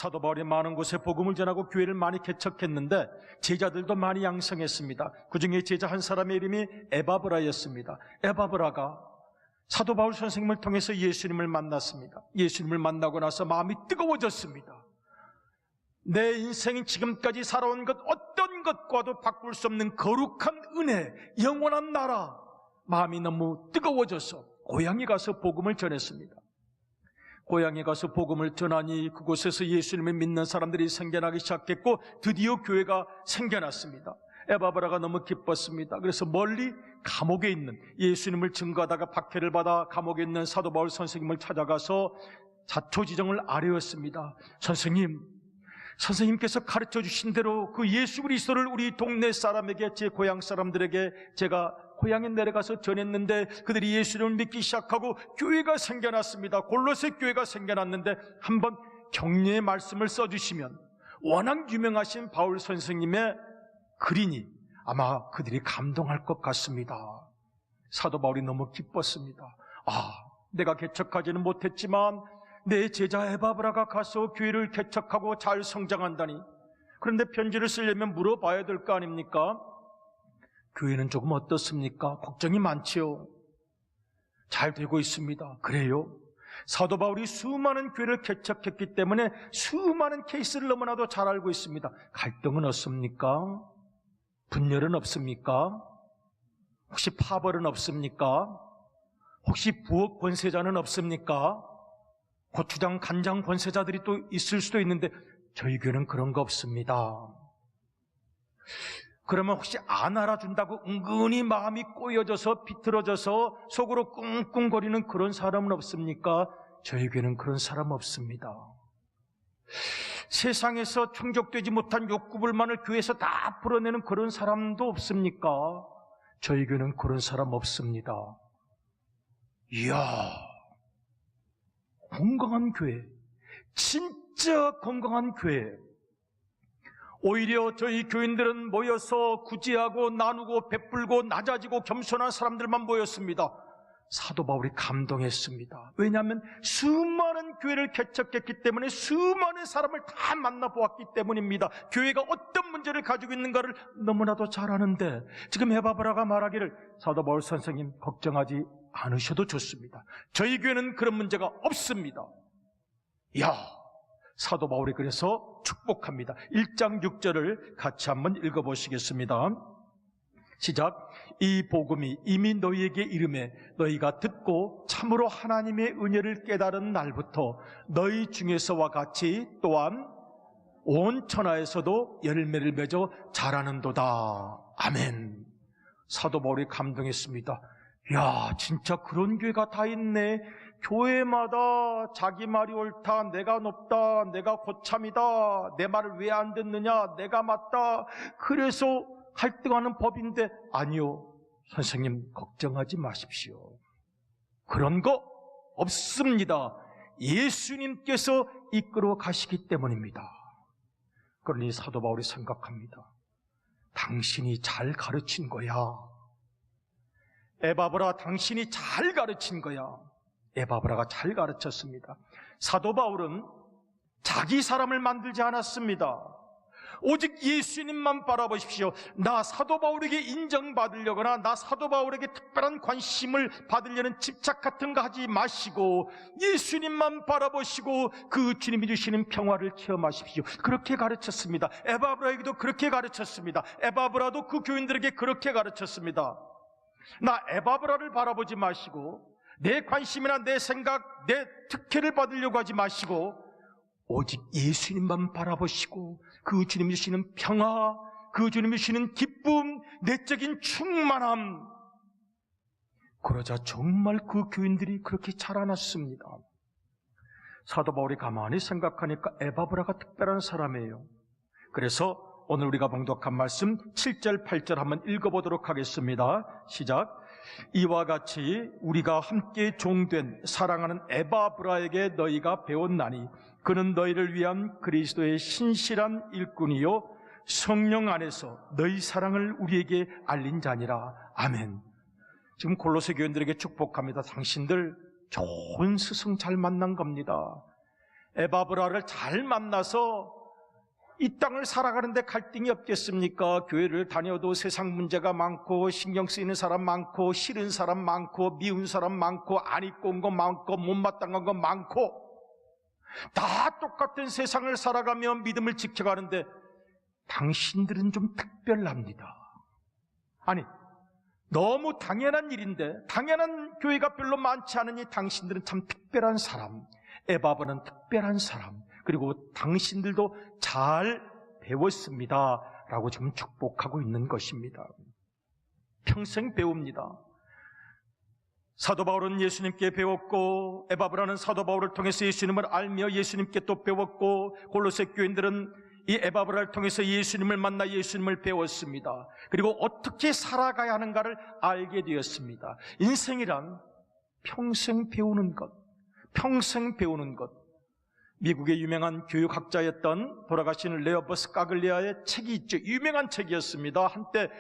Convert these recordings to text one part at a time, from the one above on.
사도 바울이 많은 곳에 복음을 전하고 교회를 많이 개척했는데 제자들도 많이 양성했습니다. 그 중에 제자 한 사람의 이름이 에바브라였습니다. 에바브라가 사도 바울 선생님을 통해서 예수님을 만났습니다. 예수님을 만나고 나서 마음이 뜨거워졌습니다. 내 인생이 지금까지 살아온 것 어떤 것과도 바꿀 수 없는 거룩한 은혜, 영원한 나라, 마음이 너무 뜨거워져서 고향에 가서 복음을 전했습니다. 고향에 가서 복음을 전하니 그곳에서 예수님을 믿는 사람들이 생겨나기 시작했고 드디어 교회가 생겨났습니다. 에바브라가 너무 기뻤습니다. 그래서 멀리 감옥에 있는, 예수님을 증거하다가 박해를 받아 감옥에 있는 사도 바울 선생님을 찾아가서 자초지종을 아뢰었습니다. 선생님께서 가르쳐 주신 대로 그 예수 그리스도를 우리 동네 사람에게, 제 고향 사람들에게 제가 고향에 내려가서 전했는데 그들이 예수님을 믿기 시작하고 교회가 생겨났습니다. 골로새 교회가 생겨났는데 한번 격려의 말씀을 써주시면 워낙 유명하신 바울 선생님의 글이니 아마 그들이 감동할 것 같습니다. 사도 바울이 너무 기뻤습니다. 내가 개척하지는 못했지만 내 제자 에바브라가 가서 교회를 개척하고 잘 성장한다니. 그런데 편지를 쓰려면 물어봐야 될 거 아닙니까? 교회는 조금 어떻습니까? 걱정이 많지요. 잘 되고 있습니다. 그래요? 사도 바울이 수많은 교회를 개척했기 때문에 수많은 케이스를 너무나도 잘 알고 있습니다. 갈등은 없습니까? 분열은 없습니까? 혹시 파벌은 없습니까? 혹시 부엌 권세자는 없습니까? 고추장, 간장 권세자들이 또 있을 수도 있는데 저희 교회는 그런 거 없습니다. 그러면 혹시 안 알아준다고 은근히 마음이 꼬여져서 비틀어져서 속으로 꿍꿍거리는 그런 사람은 없습니까? 저희 교회는 그런 사람 없습니다. 세상에서 충족되지 못한 욕구불만을 교회에서 다 풀어내는 그런 사람도 없습니까? 저희 교회는 그런 사람 없습니다. 이야, 건강한 교회, 진짜 건강한 교회. 오히려 저희 교인들은 모여서 구제하고 나누고 베풀고 낮아지고 겸손한 사람들만 모였습니다. 사도 바울이 감동했습니다. 왜냐하면 수많은 교회를 개척했기 때문에 수많은 사람을 다 만나보았기 때문입니다. 교회가 어떤 문제를 가지고 있는가를 너무나도 잘 아는데 지금 에바브라가 말하기를 사도 바울 선생님 걱정하지 않으셔도 좋습니다. 저희 교회는 그런 문제가 없습니다. 이야, 사도 바울이 그래서 축복합니다. 1장 6절을 같이 한번 읽어보시겠습니다. 시작. 이 복음이 이미 너희에게 이름에 너희가 듣고 참으로 하나님의 은혜를 깨달은 날부터 너희 중에서와 같이 또한 온 천하에서도 열매를 맺어 자라는도다. 아멘. 사도 바울이 감동했습니다. 야, 진짜 그런 교회가 다 있네. 교회마다 자기 말이 옳다, 내가 높다, 내가 고참이다, 내 말을 왜 안 듣느냐, 내가 맞다, 그래서 갈등하는 법인데, 아니요, 선생님 걱정하지 마십시오. 그런 거 없습니다. 예수님께서 이끌어 가시기 때문입니다. 그러니 사도 바울이 생각합니다. 당신이 잘 가르친 거야. 에바브라, 당신이 잘 가르친 거야. 에바브라가 잘 가르쳤습니다. 사도 바울은 자기 사람을 만들지 않았습니다. 오직 예수님만 바라보십시오. 나 사도 바울에게 인정받으려거나 나 사도 바울에게 특별한 관심을 받으려는 집착 같은 거 하지 마시고 예수님만 바라보시고 그 주님이 주시는 평화를 체험하십시오. 그렇게 가르쳤습니다. 에바브라에게도 그렇게 가르쳤습니다. 에바브라도 그 교인들에게 그렇게 가르쳤습니다. 나 에바브라를 바라보지 마시고 내 관심이나 내 생각, 내 특혜를 받으려고 하지 마시고 오직 예수님만 바라보시고 그 주님이 주시는 평화, 그 주님이 주시는 기쁨, 내적인 충만함. 그러자 정말 그 교인들이 그렇게 자라났습니다. 사도 바울이 가만히 생각하니까 에바브라가 특별한 사람이에요. 그래서 오늘 우리가 봉독한 말씀 7절, 8절 한번 읽어보도록 하겠습니다. 시작. 이와 같이 우리가 함께 종된 사랑하는 에바브라에게 너희가 배웠나니 그는 너희를 위한 그리스도의 신실한 일꾼이요 성령 안에서 너희 사랑을 우리에게 알린 자니라. 아멘. 지금 골로새 교인들에게 축복합니다. 당신들 좋은 스승 잘 만난 겁니다. 에바브라를 잘 만나서 이 땅을 살아가는데 갈등이 없겠습니까? 교회를 다녀도 세상 문제가 많고 신경 쓰이는 사람 많고 싫은 사람 많고 미운 사람 많고 안 입고 온 거 많고 못마땅한 거 많고 다 똑같은 세상을 살아가며 믿음을 지켜가는데 당신들은 좀 특별합니다. 아니, 너무 당연한 일인데 당연한 교회가 별로 많지 않으니 당신들은 참 특별한 사람, 에바브라는 특별한 사람, 그리고 당신들도 잘 배웠습니다 라고 지금 축복하고 있는 것입니다. 평생 배웁니다. 사도 바울은 예수님께 배웠고 에바브라는 사도 바울을 통해서 예수님을 알며 예수님께 또 배웠고 골로새 교인들은 이 에바브라를 통해서 예수님을 만나 예수님을 배웠습니다. 그리고 어떻게 살아가야 하는가를 알게 되었습니다. 인생이란 평생 배우는 것, 평생 배우는 것. 미국의 유명한 교육학자였던 돌아가신 레오버스 까글리아의 책이 있죠. 유명한 책이었습니다. 한때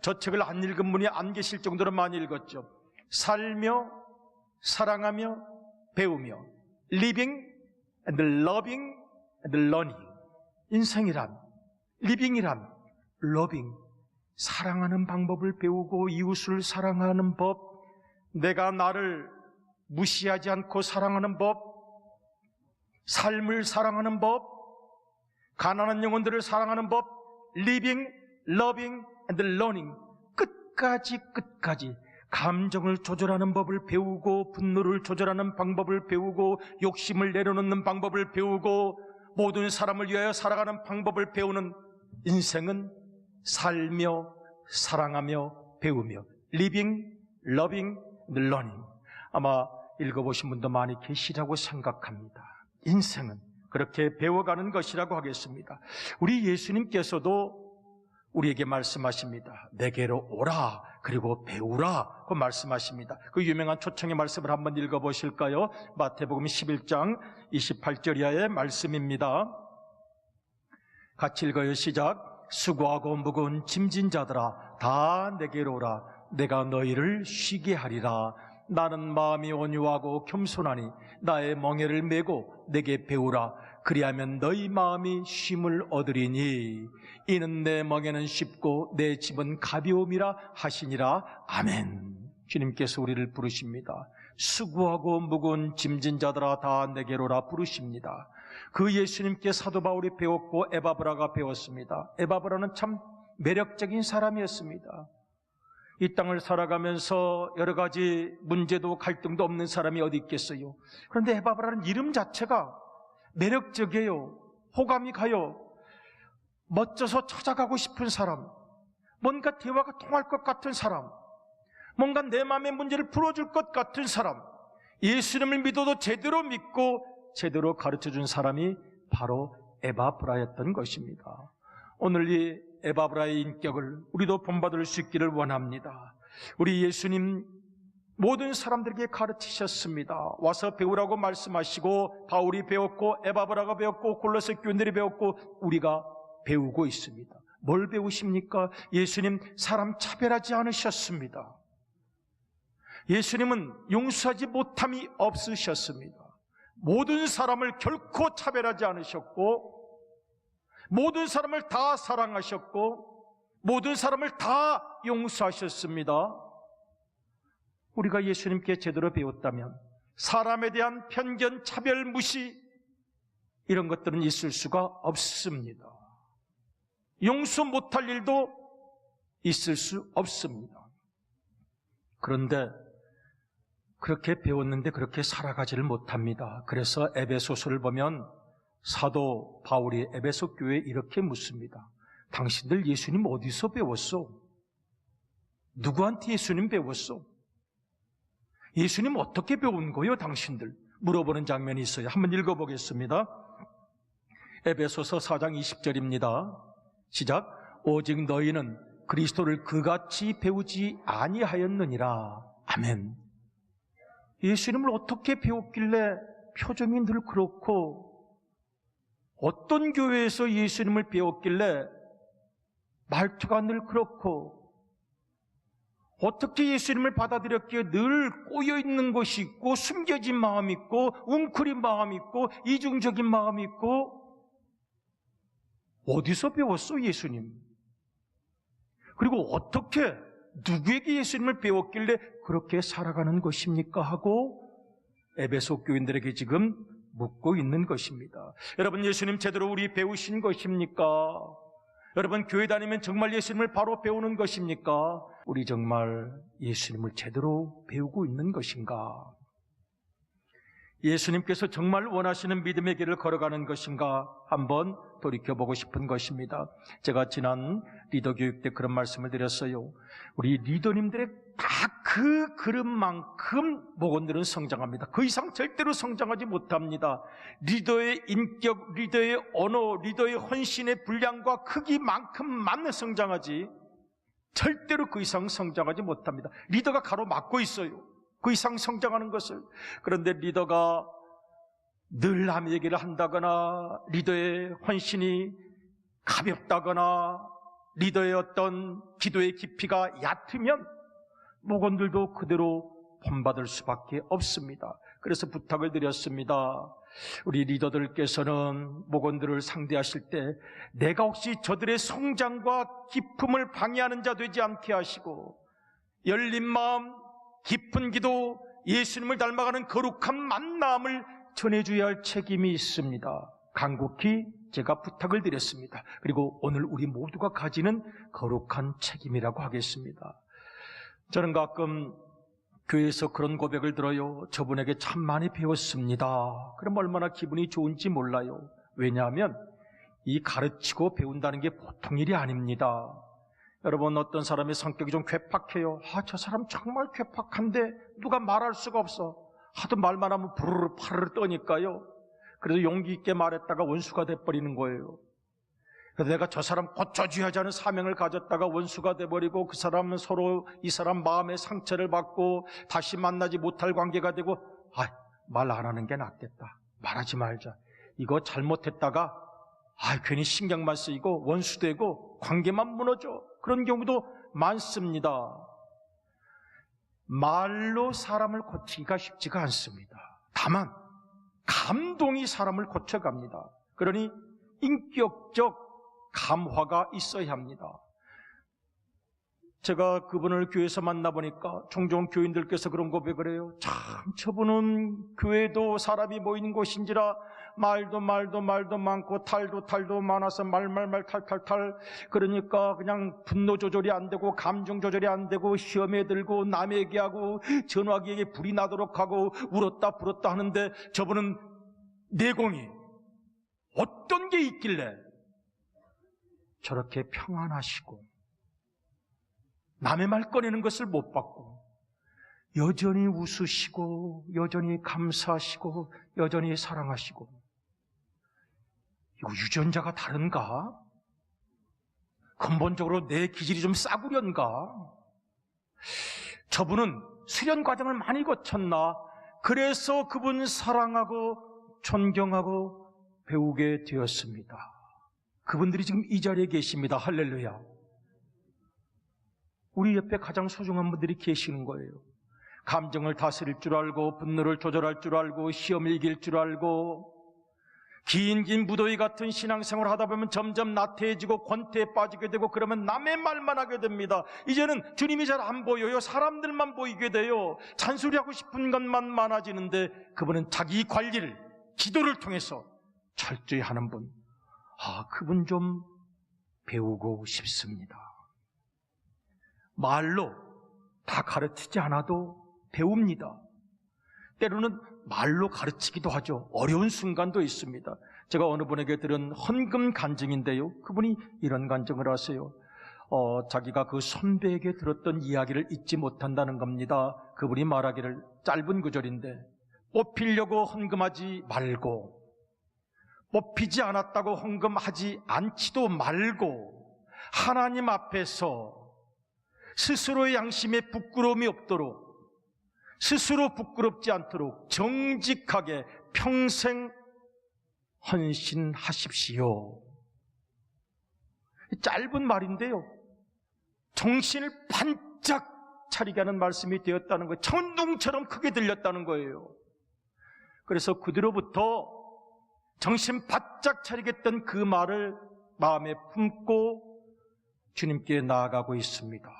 저 책을 안 읽은 분이 안 계실 정도로 많이 읽었죠. 살며 사랑하며 배우며 living and loving and learning. 인생이란 living이란 loving, 사랑하는 방법을 배우고 이웃을 사랑하는 법, 내가 나를 무시하지 않고 사랑하는 법, 삶을 사랑하는 법, 가난한 영혼들을 사랑하는 법, living, loving and learning. 끝까지 감정을 조절하는 법을 배우고 분노를 조절하는 방법을 배우고 욕심을 내려놓는 방법을 배우고 모든 사람을 위하여 살아가는 방법을 배우는 인생은 살며 사랑하며 배우며 living, loving and learning. 아마 읽어보신 분도 많이 계시라고 생각합니다. 인생은 그렇게 배워가는 것이라고 하겠습니다. 우리 예수님께서도 우리에게 말씀하십니다. 내게로 오라 그리고 배우라 고 말씀하십니다. 그 유명한 초청의 말씀을 한번 읽어보실까요? 마태복음 11장 28절 이하의 말씀입니다. 같이 읽어요. 시작. 수고하고 무거운 짐진 자들아 다 내게로 오라. 내가 너희를 쉬게 하리라. 나는 마음이 온유하고 겸손하니 나의 멍에를 메고 내게 배우라. 그리하면 너희 마음이 쉼을 얻으리니 이는 내 멍에는 쉽고 내 짐은 가벼움이라 하시니라. 아멘. 주님께서 우리를 부르십니다. 수고하고 무거운 짐진 자들아 다 내게로라 부르십니다. 그 예수님께 사도 바울이 배웠고 에바브라가 배웠습니다. 에바브라는 참 매력적인 사람이었습니다. 이 땅을 살아가면서 여러 가지 문제도 갈등도 없는 사람이 어디 있겠어요. 그런데 에바브라는 이름 자체가 매력적이에요. 호감이 가요. 멋져서 찾아가고 싶은 사람, 뭔가 대화가 통할 것 같은 사람, 뭔가 내 마음의 문제를 풀어줄 것 같은 사람, 예수님을 믿어도 제대로 믿고 제대로 가르쳐준 사람이 바로 에바브라였던 것입니다. 오늘 이 에바브라의 인격을 우리도 본받을 수 있기를 원합니다. 우리 예수님 모든 사람들에게 가르치셨습니다. 와서 배우라고 말씀하시고 바울이 배웠고 에바브라가 배웠고 골로새 교인들이 배웠고 우리가 배우고 있습니다. 뭘 배우십니까? 예수님 사람 차별하지 않으셨습니다. 예수님은 용서하지 못함이 없으셨습니다. 모든 사람을 결코 차별하지 않으셨고 모든 사람을 다 사랑하셨고 모든 사람을 다 용서하셨습니다. 우리가 예수님께 제대로 배웠다면 사람에 대한 편견, 차별, 무시 이런 것들은 있을 수가 없습니다. 용서 못할 일도 있을 수 없습니다. 그런데 그렇게 배웠는데 그렇게 살아가지를 못합니다. 그래서 에베소서를 보면 사도 바울이 에베소 교회에 이렇게 묻습니다. 당신들 예수님 어디서 배웠어? 누구한테 예수님 배웠어? 예수님 어떻게 배운 거요, 당신들? 물어보는 장면이 있어요. 한번 읽어보겠습니다. 에베소서 4장 20절입니다. 시작. 오직 너희는 그리스도를 그같이 배우지 아니하였느니라. 아멘. 예수님을 어떻게 배웠길래 표정이 늘 그렇고 어떤 교회에서 예수님을 배웠길래 말투가 늘 그렇고 어떻게 예수님을 받아들였기에 늘 꼬여있는 것이 있고 숨겨진 마음이 있고 웅크린 마음이 있고 이중적인 마음이 있고 어디서 배웠어 예수님? 그리고 어떻게 누구에게 예수님을 배웠길래 그렇게 살아가는 것입니까? 하고 에베소 교인들에게 지금 묻고 있는 것입니다. 여러분 예수님 제대로 우리 배우신 것입니까? 여러분 교회 다니면 정말 예수님을 바로 배우는 것입니까? 우리 정말 예수님을 제대로 배우고 있는 것인가? 예수님께서 정말 원하시는 믿음의 길을 걸어가는 것인가? 한번 돌이켜보고 싶은 것입니다. 제가 지난 리더 교육 때 그런 말씀을 드렸어요. 우리 리더님들의 다 그 그릇만큼 목원들은 성장합니다. 그 이상 절대로 성장하지 못합니다. 리더의 인격, 리더의 언어, 리더의 헌신의 분량과 크기만큼만 성장하지 절대로 그 이상 성장하지 못합니다. 리더가 가로막고 있어요. 그 이상 성장하는 것을. 그런데 리더가 늘 남의 얘기를 한다거나 리더의 헌신이 가볍다거나 리더의 어떤 기도의 깊이가 얕으면 목원들도 그대로 본받을 수밖에 없습니다. 그래서 부탁을 드렸습니다. 우리 리더들께서는 목원들을 상대하실 때 내가 혹시 저들의 성장과 기쁨을 방해하는 자 되지 않게 하시고 열린 마음, 깊은 기도, 예수님을 닮아가는 거룩한 만남을 전해줘야 할 책임이 있습니다. 간곡히 제가 부탁을 드렸습니다. 그리고 오늘 우리 모두가 가지는 거룩한 책임이라고 하겠습니다. 저는 가끔 교회에서 그런 고백을 들어요. 저분에게 참 많이 배웠습니다. 그럼 얼마나 기분이 좋은지 몰라요. 왜냐하면 이 가르치고 배운다는 게 보통 일이 아닙니다. 여러분 어떤 사람의 성격이 좀 괴팍해요. 저 사람 정말 괴팍한데 누가 말할 수가 없어. 하도 말만 하면 부르르 파르르 떠니까요. 그래서 용기 있게 말했다가 원수가 돼버리는 거예요. 그래서 내가 저 사람 고쳐줘야 하는 사명을 가졌다가 원수가 돼버리고 그 사람은 서로 이 사람 마음의 상처를 받고 다시 만나지 못할 관계가 되고 말 안 하는 게 낫겠다. 말하지 말자. 이거 잘못했다가 괜히 신경만 쓰이고 원수되고 관계만 무너져. 그런 경우도 많습니다. 말로 사람을 고치기가 쉽지가 않습니다. 다만 감동이 사람을 고쳐갑니다. 그러니 인격적 감화가 있어야 합니다. 제가 그분을 교회에서 만나보니까 종종 교인들께서 그런 고백을 해요. 참 저분은 교회도 사람이 모이는 곳인지라 말도 많고 탈도 많아서 말 탈 그러니까 그냥 분노 조절이 안 되고 감정 조절이 안 되고 시험에 들고 남의 얘기하고 전화기에 불이 나도록 하고 울었다 불었다 하는데 저분은 내공이 어떤 게 있길래 저렇게 평안하시고 남의 말 꺼내는 것을 못 받고 여전히 웃으시고 여전히 감사하시고 여전히 사랑하시고 이거 유전자가 다른가? 근본적으로 내 기질이 좀 싸구려인가? 저분은 수련 과정을 많이 거쳤나? 그래서 그분 사랑하고 존경하고 배우게 되었습니다. 그분들이 지금 이 자리에 계십니다. 할렐루야. 우리 옆에 가장 소중한 분들이 계시는 거예요. 감정을 다스릴 줄 알고 분노를 조절할 줄 알고 시험을 이길 줄 알고 긴 무더위 같은 신앙생활을 하다 보면 점점 나태해지고 권태에 빠지게 되고 그러면 남의 말만 하게 됩니다. 이제는 주님이 잘 안 보여요. 사람들만 보이게 돼요. 잔소리하고 싶은 것만 많아지는데 그분은 자기 관리를 기도를 통해서 철저히 하는 분. 그분 좀 배우고 싶습니다. 말로 다 가르치지 않아도 배웁니다. 때로는 말로 가르치기도 하죠. 어려운 순간도 있습니다. 제가 어느 분에게 들은 헌금 간증인데요. 그분이 이런 간증을 하세요. 자기가 그 선배에게 들었던 이야기를 잊지 못한다는 겁니다. 그분이 말하기를 짧은 구절인데 뽑히려고 헌금하지 말고 뽑히지 않았다고 헌금하지 않지도 말고 하나님 앞에서 스스로의 양심에 부끄러움이 없도록 스스로 부끄럽지 않도록 정직하게 평생 헌신하십시오. 짧은 말인데요. 정신을 반짝 차리게 하는 말씀이 되었다는 거예요. 천둥처럼 크게 들렸다는 거예요. 그래서 그 뒤로부터 정신 바짝 차리겠다는 그 말을 마음에 품고 주님께 나아가고 있습니다.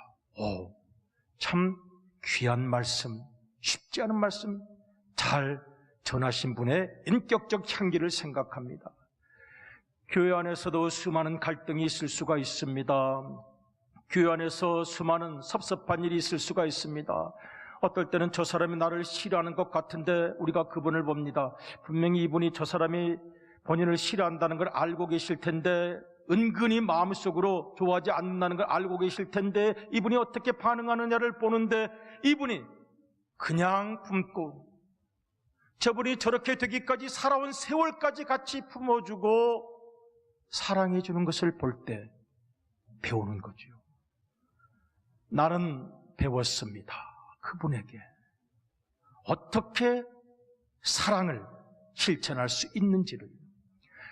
참 귀한 말씀, 쉽지 않은 말씀 잘 전하신 분의 인격적 향기를 생각합니다. 교회 안에서도 수많은 갈등이 있을 수가 있습니다. 교회 안에서 수많은 섭섭한 일이 있을 수가 있습니다. 어떨 때는 저 사람이 나를 싫어하는 것 같은데 우리가 그분을 봅니다. 분명히 이분이 저 사람이 본인을 싫어한다는 걸 알고 계실 텐데, 은근히 마음속으로 좋아하지 않는다는 걸 알고 계실 텐데 이분이 어떻게 반응하느냐를 보는데 이분이 그냥 품고 저분이 저렇게 되기까지 살아온 세월까지 같이 품어주고 사랑해 주는 것을 볼 때 배우는 거죠. 나는 배웠습니다. 그분에게 어떻게 사랑을 실천할 수 있는지를.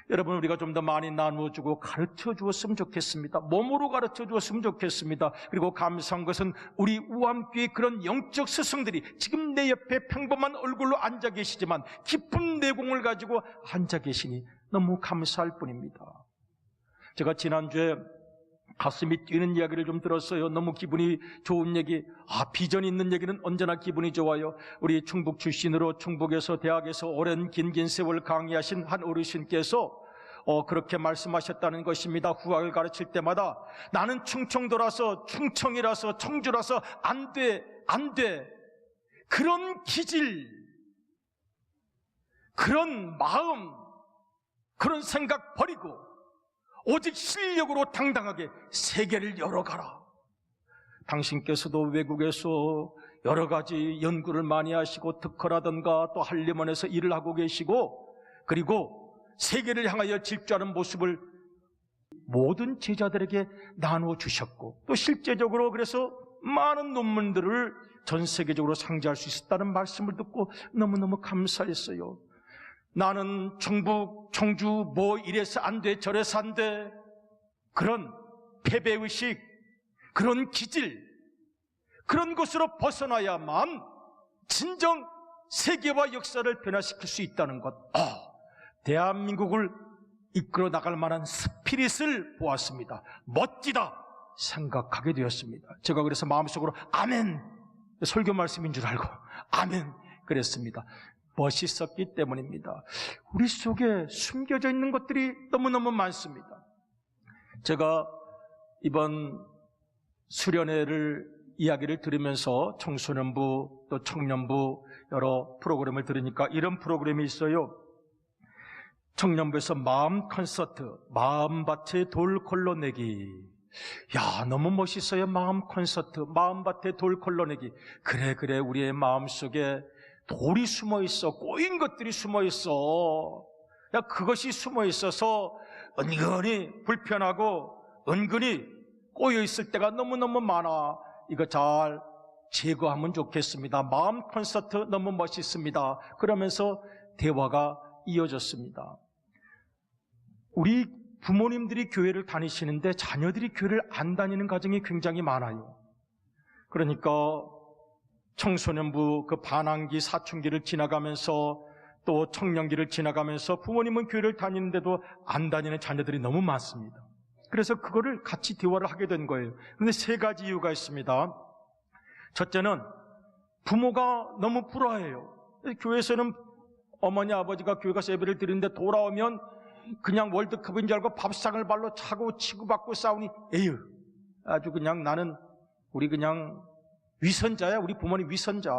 여러분, 우리가 좀 더 많이 나누어주고 가르쳐 주었으면 좋겠습니다. 몸으로 가르쳐 주었으면 좋겠습니다. 그리고 감사한 것은 우리 우암교회 그런 영적 스승들이 지금 내 옆에 평범한 얼굴로 앉아 계시지만 깊은 내공을 가지고 앉아 계시니 너무 감사할 뿐입니다. 제가 지난주에 가슴이 뛰는 이야기를 좀 들었어요. 너무 기분이 좋은 얘기. 비전 있는 얘기는 언제나 기분이 좋아요. 우리 충북 출신으로 충북에서 대학에서 오랜 긴 세월 강의하신 한 어르신께서 그렇게 말씀하셨다는 것입니다. 후학을 가르칠 때마다 나는 충청도라서, 충청이라서, 청주라서 안 돼. 그런 기질, 그런 마음, 그런 생각 버리고 오직 실력으로 당당하게 세계를 열어가라. 당신께서도 외국에서 여러 가지 연구를 많이 하시고 특허라든가 또 한림원에서 일을 하고 계시고, 그리고 세계를 향하여 질주하는 모습을 모든 제자들에게 나누어 주셨고, 또 실제적으로 그래서 많은 논문들을 전 세계적으로 상지할 수 있었다는 말씀을 듣고 너무너무 감사했어요. 나는 충북, 청주 이래서 안 돼, 저래서 안 돼. 그런 패배의식, 그런 기질, 그런 것으로 벗어나야만 진정 세계와 역사를 변화시킬 수 있다는 것. 대한민국을 이끌어 나갈 만한 스피릿을 보았습니다. 멋지다 생각하게 되었습니다. 제가 그래서 마음속으로 아멘, 설교 말씀인 줄 알고 아멘 그랬습니다. 멋있었기 때문입니다. 우리 속에 숨겨져 있는 것들이 너무너무 많습니다. 제가 이번 수련회를 이야기를 들으면서 청소년부 또 청년부 여러 프로그램을 들으니까 이런 프로그램이 있어요. 청년부에서 마음 콘서트, 마음밭에 돌 걸러내기. 야, 너무 멋있어요. 마음 콘서트, 마음밭에 돌 걸러내기. 그래 우리의 마음속에 돌이 숨어 있어. 꼬인 것들이 숨어 있어. 야, 그것이 숨어 있어서 은근히 불편하고 은근히 꼬여 있을 때가 너무너무 많아. 이거 잘 제거하면 좋겠습니다. 마음 콘서트 너무 멋있습니다. 그러면서 대화가 이어졌습니다. 우리 부모님들이 교회를 다니시는데 자녀들이 교회를 안 다니는 가정이 굉장히 많아요. 그러니까 청소년부 그 반항기, 사춘기를 지나가면서 또 청년기를 지나가면서 부모님은 교회를 다니는데도 안 다니는 자녀들이 너무 많습니다. 그래서 그거를 같이 대화를 하게 된 거예요. 그런데 세 가지 이유가 있습니다. 첫째는 부모가 너무 불화해요. 교회에서는 어머니 아버지가 교회 가서 예배를 드리는데 돌아오면 그냥 월드컵인 줄 알고 밥상을 발로 차고 치고받고 싸우니 에휴, 아주 그냥 나는 우리 그냥 위선자야. 우리 부모님 위선자.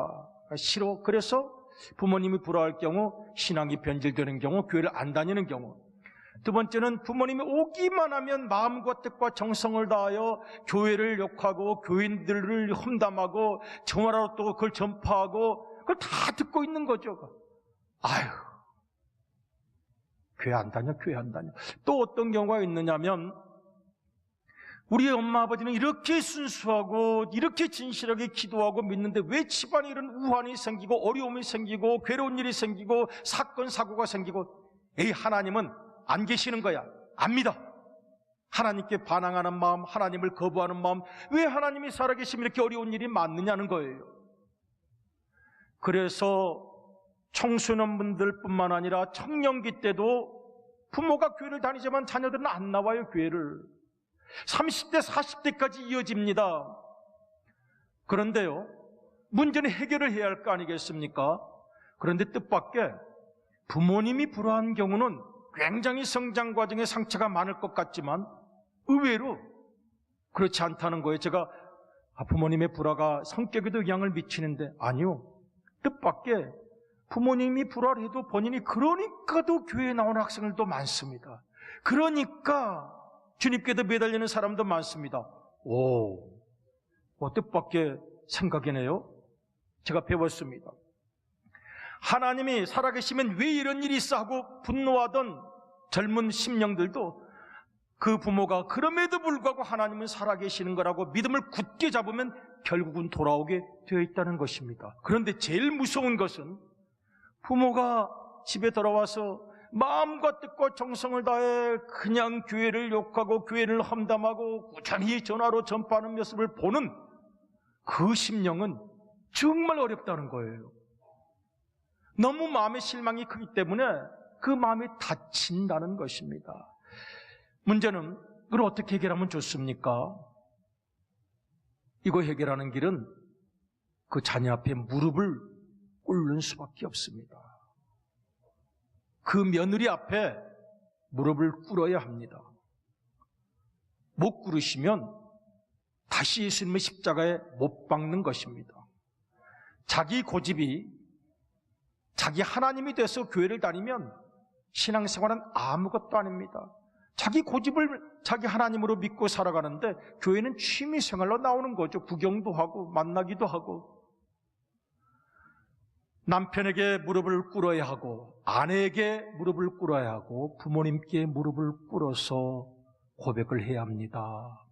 싫어. 그래서 부모님이 불화할 경우 신앙이 변질되는 경우, 교회를 안 다니는 경우. 두 번째는 부모님이 오기만 하면 마음과 뜻과 정성을 다하여 교회를 욕하고 교인들을 험담하고 정화로 또 그걸 전파하고 그걸 다 듣고 있는 거죠. 아유, 교회 안 다녀. 또 어떤 경우가 있느냐면 우리 엄마 아버지는 이렇게 순수하고 이렇게 진실하게 기도하고 믿는데 왜 집안에 이런 우환이 생기고 어려움이 생기고 괴로운 일이 생기고 사건 사고가 생기고 에이, 하나님은 안 계시는 거야. 안 믿어. 하나님께 반항하는 마음, 하나님을 거부하는 마음, 왜 하나님이 살아계시면 이렇게 어려운 일이 많느냐는 거예요. 그래서 청소년분들 뿐만 아니라 청년기 때도 부모가 교회를 다니지만 자녀들은 안 나와요, 교회를. 30대, 40대까지 이어집니다. 그런데요, 문제는 해결을 해야 할 거 아니겠습니까? 그런데 뜻밖의 부모님이 불화한 경우는 굉장히 성장 과정에 상처가 많을 것 같지만 의외로 그렇지 않다는 거예요. 제가 부모님의 불화가 성격에도 영향을 미치는데, 아니요. 뜻밖의 부모님이 불화를 해도 본인이 그러니까도 교회에 나오는 학생들도 많습니다. 그러니까 주님께도 매달리는 사람도 많습니다. 뜻밖의 생각이네요. 제가 배웠습니다. 하나님이 살아계시면 왜 이런 일이 있어 하고 분노하던 젊은 심령들도 그 부모가 그럼에도 불구하고 하나님은 살아계시는 거라고 믿음을 굳게 잡으면 결국은 돌아오게 되어 있다는 것입니다. 그런데 제일 무서운 것은 부모가 집에 돌아와서 마음과 뜻과 정성을 다해 그냥 교회를 욕하고 교회를 험담하고 꾸준히 전화로 전파하는 모습을 보는 그 심령은 정말 어렵다는 거예요. 너무 마음의 실망이 크기 때문에 그 마음이 다친다는 것입니다. 문제는 그걸 어떻게 해결하면 좋습니까? 이거 해결하는 길은 그 자녀 앞에 무릎을 꿇는 수밖에 없습니다. 그 며느리 앞에 무릎을 꿇어야 합니다. 못 꿇으시면 다시 예수님의 십자가에 못 박는 것입니다. 자기 고집이 자기 하나님이 돼서 교회를 다니면 신앙생활은 아무것도 아닙니다. 자기 고집을 자기 하나님으로 믿고 살아가는데 교회는 취미생활로 나오는 거죠. 구경도 하고 만나기도 하고. 남편에게 무릎을 꿇어야 하고 아내에게 무릎을 꿇어야 하고 부모님께 무릎을 꿇어서 고백을 해야 합니다.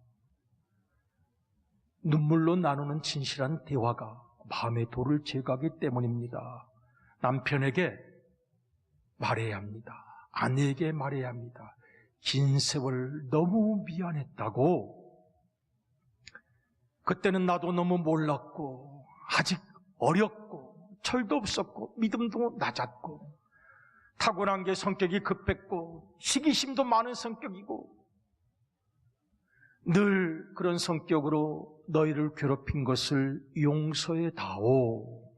눈물로 나누는 진실한 대화가 마음의 돌을 제거하기 때문입니다. 남편에게 말해야 합니다. 아내에게 말해야 합니다. 긴 세월 너무 미안했다고. 그때는 나도 너무 몰랐고 아직 어렸고 철도 없었고 믿음도 낮았고 타고난 게 성격이 급했고 시기심도 많은 성격이고 늘 그런 성격으로 너희를 괴롭힌 것을 용서해 다오.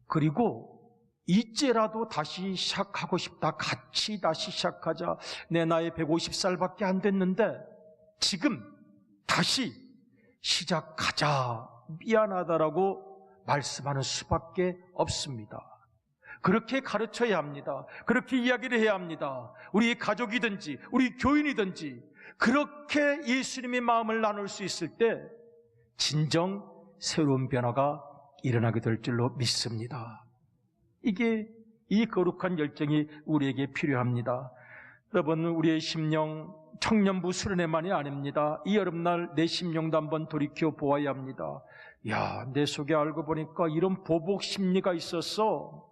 그리고 이제라도 다시 시작하고 싶다. 같이 다시 시작하자. 내 나이 150살밖에 안 됐는데 지금 다시 시작하자. 미안하다라고 말씀하는 수밖에 없습니다. 그렇게 가르쳐야 합니다. 그렇게 이야기를 해야 합니다. 우리 가족이든지 우리 교인이든지 그렇게 예수님의 마음을 나눌 수 있을 때 진정 새로운 변화가 일어나게 될 줄로 믿습니다. 이게 이 거룩한 열정이 우리에게 필요합니다. 여러분, 우리의 심령 청년부 수련회만이 아닙니다. 이 여름날 내 심령도 한번 돌이켜 보아야 합니다. 야, 내 속에 알고 보니까 이런 보복 심리가 있었어.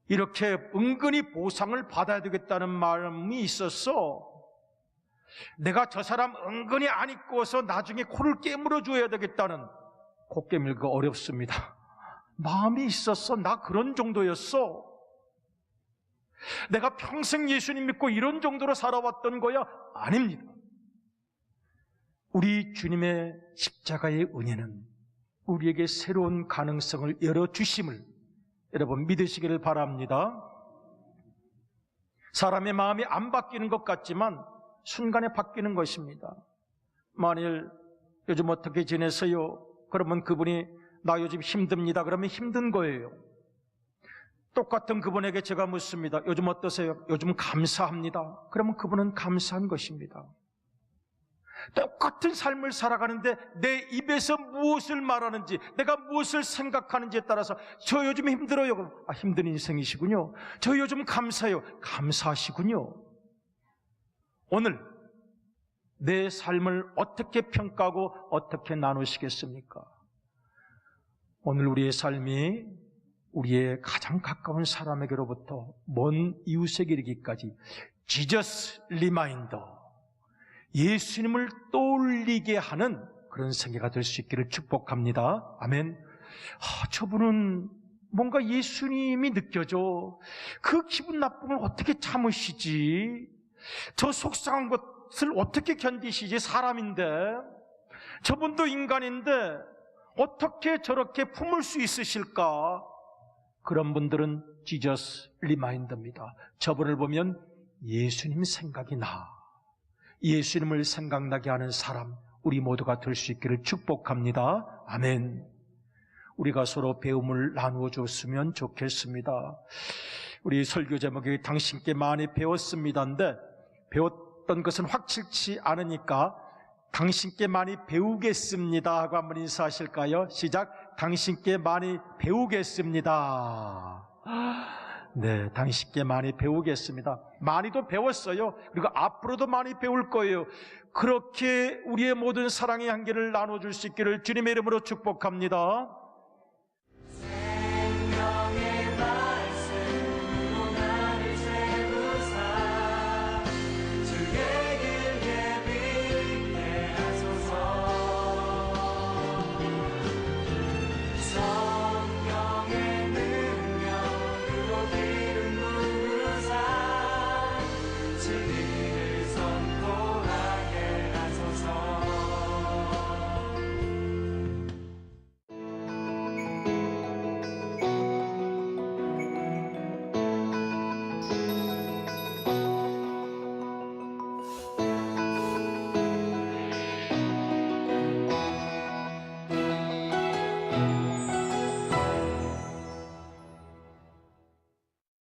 이렇게 은근히 보상을 받아야 되겠다는 마음이 있었어. 내가 저 사람 은근히 안 입고서 나중에 코를 깨물어 줘야 되겠다는, 코 깨물기가 어렵습니다. 마음이 있었어. 나 그런 정도였어. 내가 평생 예수님 믿고 이런 정도로 살아왔던 거야? 아닙니다. 우리 주님의 십자가의 은혜는 우리에게 새로운 가능성을 열어주심을 여러분 믿으시기를 바랍니다. 사람의 마음이 안 바뀌는 것 같지만 순간에 바뀌는 것입니다. 만일 요즘 어떻게 지내세요? 그러면 그분이 나 요즘 힘듭니다. 그러면 힘든 거예요. 똑같은 그분에게 제가 묻습니다. 요즘 어떠세요? 요즘 감사합니다. 그러면 그분은 감사한 것입니다. 똑같은 삶을 살아가는데 내 입에서 무엇을 말하는지, 내가 무엇을 생각하는지에 따라서 저 요즘 힘들어요. 아, 힘든 인생이시군요. 저 요즘 감사해요. 감사하시군요. 오늘 내 삶을 어떻게 평가하고 어떻게 나누시겠습니까? 오늘 우리의 삶이 우리의 가장 가까운 사람에게로부터 먼 이웃에게 이르기까지 Jesus Reminder, 예수님을 떠올리게 하는 그런 생애가 될 수 있기를 축복합니다. 아멘. 저분은 뭔가 예수님이 느껴져. 그 기분 나쁨을 어떻게 참으시지? 저 속상한 것을 어떻게 견디시지? 사람인데, 저분도 인간인데 어떻게 저렇게 품을 수 있으실까? 그런 분들은 지저스 리마인더입니다. 저분을 보면 예수님 생각이 나. 예수님을 생각나게 하는 사람, 우리 모두가 될 수 있기를 축복합니다. 아멘. 우리가 서로 배움을 나누어 줬으면 좋겠습니다. 우리 설교 제목이 당신께 많이 배웠습니다인데, 배웠던 것은 확실치 않으니까 당신께 많이 배우겠습니다 하고 한번 인사하실까요? 시작. 당신께 많이 배우겠습니다. 네, 당신께 많이 배우겠습니다. 많이도 배웠어요. 그리고 앞으로도 많이 배울 거예요. 그렇게 우리의 모든 사랑의 한계를 나눠줄 수 있기를 주님의 이름으로 축복합니다.